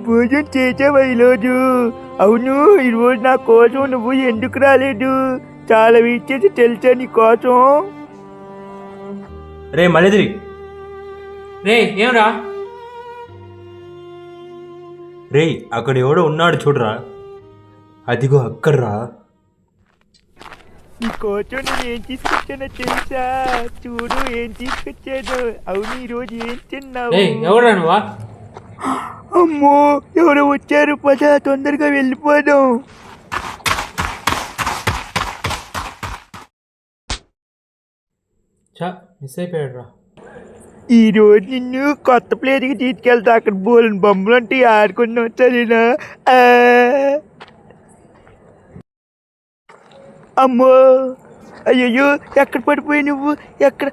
భోజనం చేసావా ఈరోజు? అవును, ఈరోజు నా కోసం నువ్వు ఎందుకు రాలేదు? చాలా వెయిట్ చేసి తెలుసా నీ కోసం. రే మళ్ళీ రే ఏమరా? రే అక్కడ ఎవడో ఉన్నాడు చూడరా, అదిగో అక్కడ్రా. నీ కోసం నేను ఏం తీసుకొచ్చానో తెలుసా? చూడు ఏం తీసుకొచ్చాను. అవును, ఈరోజు ఏం తిన్నావు? ఎవరా నువ్వా? అమ్మో, ఎవరో వచ్చారు, పద తొందరగా వెళ్ళిపోదాం. మిస్ అయిపోయాడు రా. ఈ రోజు నిన్ను కొత్త ప్లేస్కి తీసుకెళ్తా. అక్కడ బోలని బొమ్మలు అంటే ఆడుకున్నావు, సరేనా? అమ్మో, అయ్యో, ఎక్కడ పడిపోయి నువ్వు? ఎక్కడ?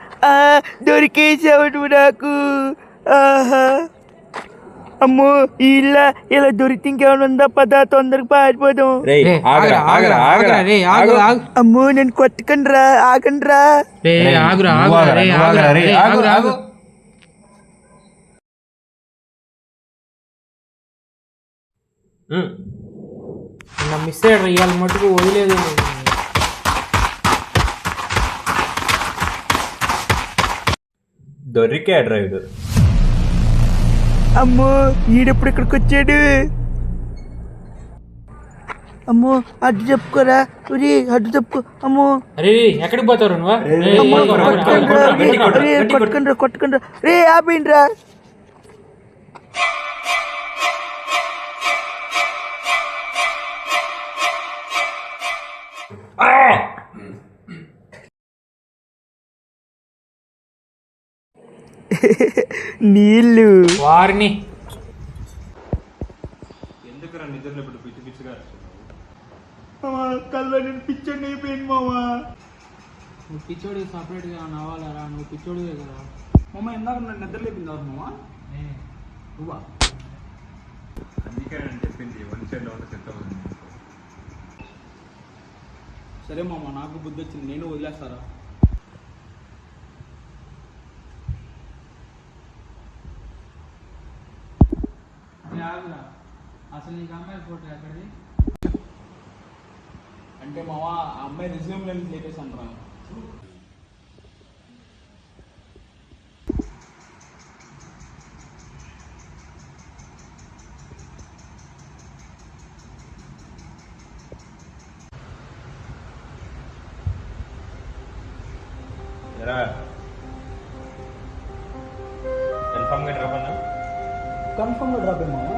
దొరికేసావు నువ్వు నాకు. ఆహా, అమ్మో, ఇలా దొరికి ఇంకేమైనా ఉందా? పద తొందరగా పారిపోదాం. అమ్మో, నేను కొట్టకండి రా, ఆగండి రా. మిస్ అయ్యాడు ఇవాళ మటుకు వదిలేదు. దొరికాడు రైడు. అమ్మో, ఈడెప్పుడు ఇక్కడికి వచ్చాడు? అమ్మో, అడ్డు చెప్పుకోరా, అడ్డు చెప్పుకో. అమ్మో, అరే ఎక్కడికి పోతారు నువ్వు? కొట్టకండి రే, ఆపేయండి రా. నీళ్ళు వారిని ఎందుకురా నిద్రలో ఇప్పుడు పిచ్చి పిచ్చిగా కళ్ళ నేను పిచ్చోడి అయిపోయింది మామా. నువ్వు పిచ్చోడి సపరేట్గా నవ్వాలరా, నువ్వు పిచ్చోడివే కదా మామ. ఇందాక నన్ను నిద్ర లేపింది ఎవరు మామ? నువ్వా? అందుకే నేను చెప్పింది వన్ సైడ్లో ఉంటే సెట్ అవుతుంది. సరే మామ, నాకు బుద్ధి వచ్చింది, నేను వదిలేస్తారా? అసలు నీకు అమ్మాయి ఫోటో ఎక్కడిది? అంటే మామ, ఆ అమ్మాయి రిజ్యూమ్ నేను లేపేసాను రా. కన్ఫామ్గా డ్రాప్ అన్నా? కన్ఫర్మ్గా డ్రాప్ మామ.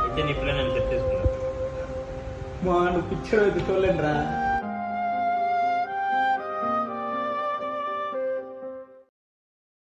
అయితే నీ పిల్లలు నేను సెట్ చేసుకున్నాను. మా నువ్వు పిచ్చోడు అయితే చూడలేను రా.